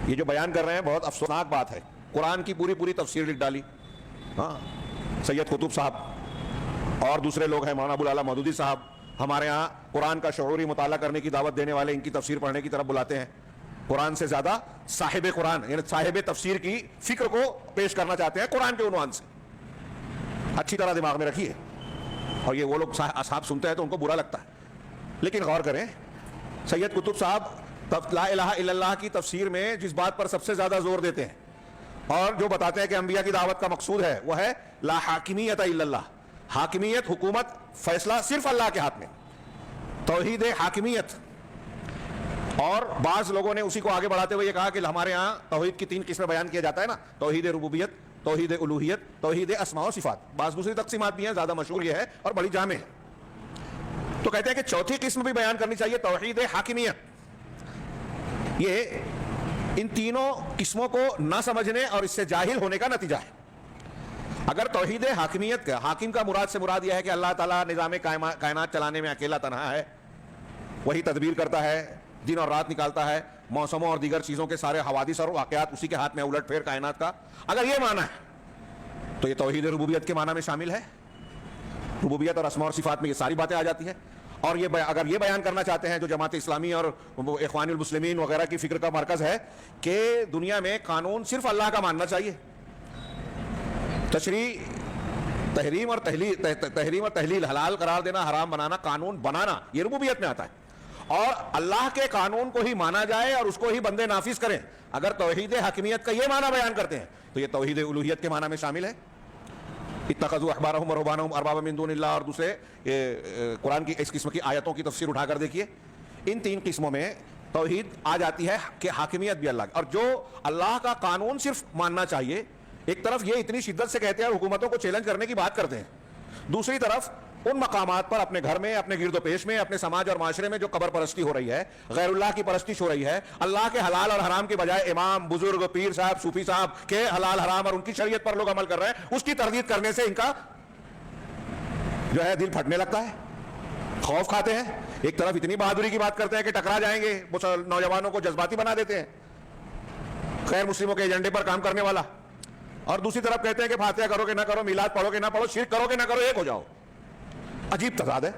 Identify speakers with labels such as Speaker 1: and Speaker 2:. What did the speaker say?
Speaker 1: یہ جو بیان کر رہے ہیں بہت افسوسناک بات ہے. قرآن کی پوری تفسیر لکھ ڈالی. ہاں سید قطب صاحب اور دوسرے لوگ ہیں, مولانا ابوالعلا مودودی صاحب, ہمارے ہاں قرآن کا شعوری مطالعہ کرنے کی دعوت دینے والے ان کی تفسیر پڑھنے کی طرف بلاتے ہیں. قرآن سے زیادہ صاحب قرآن یعنی صاحب تفسیر کی فکر کو پیش کرنا چاہتے ہیں قرآن کے عنوان سے. اچھی طرح دماغ میں رکھیے. اور یہ وہ لوگ اصحاب سنتے ہیں تو ان کو برا لگتا ہے, لیکن غور کریں. سید قطب صاحب لا الہ الا اللہ کی تفسیر میں جس بات پر سب سے زیادہ زور دیتے ہیں اور جو بتاتے ہیں کہ انبیاء کی دعوت کا مقصود ہے وہ ہے لا حاکمیت الا اللہ, حاکمیت, حکومت, فیصلہ صرف اللہ کے ہاتھ میں, توحید حاکمیت. اور بعض لوگوں نے اسی کو آگے بڑھاتے ہوئے یہ کہا کہ ہمارے ہاں توحید کی 3 قسمیں بیان کیا جاتا ہے نا, توحید ربوبیت, توحید الوہیت, توحید اسماء و صفات. بعض دوسری تقسیمات بھی ہیں, زیادہ مشہور یہ ہے اور بڑی جامع ہے. تو کہتے ہیں کہ چوتھی قسم بھی بیان کرنی چاہیے, توحید حاکمیت. یہ ان تینوں قسموں کو نہ سمجھنے اور اس سے جاہل ہونے کا نتیجہ ہے. اگر توحید حاکمیت کا, حاکم کا مراد سے مراد یہ ہے کہ اللہ تعالیٰ نظام کائنات چلانے میں اکیلا تنہا ہے, وہی تدبیر کرتا ہے, دن اور رات نکالتا ہے, موسموں اور دیگر چیزوں کے سارے حوادث اور واقعات اسی کے ہاتھ میں, الٹ پھیر کائنات کا, اگر یہ معنی ہے تو یہ توحید ربوبیت کے معنی میں شامل ہے. ربوبیت اور اسماء اور صفات میں یہ ساری باتیں آ جاتی ہیں. اور یہ اگر یہ بیان کرنا چاہتے ہیں جو جماعت اسلامی اور اخوان المسلمین وغیرہ کی فکر کا مرکز ہے کہ دنیا میں قانون صرف اللہ کا ماننا چاہیے, تشریع, تحریم اور تحلیل, حلال قرار دینا, حرام بنانا, قانون بنانا, یہ ربوبیت میں آتا ہے. اور اللہ کے قانون کو ہی مانا جائے اور اس کو ہی بندے نافذ کریں, اگر توحید حاکمیت کا یہ معنی بیان کرتے ہیں تو یہ توحید الوہیت کے معنی میں شامل ہے. اتخذوا احبارهم ورهبانهم اربابا من دون اللہ, اور دوسرے قرآن کی اس قسم کی آیتوں کی تفسیر اٹھا کر دیکھیے. ان 3 قسموں میں توحید آ جاتی ہے کہ حاکمیت بھی اللہ کی, اور جو اللہ کا قانون صرف ماننا چاہیے, ایک طرف یہ اتنی شدت سے کہتے ہیں اور حکومتوں کو چیلنج کرنے کی بات کرتے ہیں, دوسری طرف ان مقامات پر اپنے گھر میں, اپنے گرد و پیش میں, اپنے سماج اور معاشرے میں جو قبر پرستی ہو رہی ہے, غیر اللہ کی پرستش ہو رہی ہے, اللہ کے حلال اور حرام کے بجائے امام, بزرگ, پیر صاحب, صوفی صاحب کے حلال حرام اور ان کی شریعت پر لوگ عمل کر رہے ہیں, اس کی تردید کرنے سے ان کا جو ہے دل پھٹنے لگتا ہے, خوف کھاتے ہیں. ایک طرف اتنی بہادری کی بات کرتے ہیں کہ ٹکرا جائیں گے, نوجوانوں کو جذباتی بنا دیتے ہیں, غیر مسلموں کے ایجنڈے پر کام کرنے والا, اور دوسری طرف کہتے ہیں کہ فاتحہ کرو کہ نہ کرو, میلاد پڑھو کہ نہ پڑھو, شرک کرو کہ نہ کرو, ایک ہو جاؤ. عجیب تضاد ہے.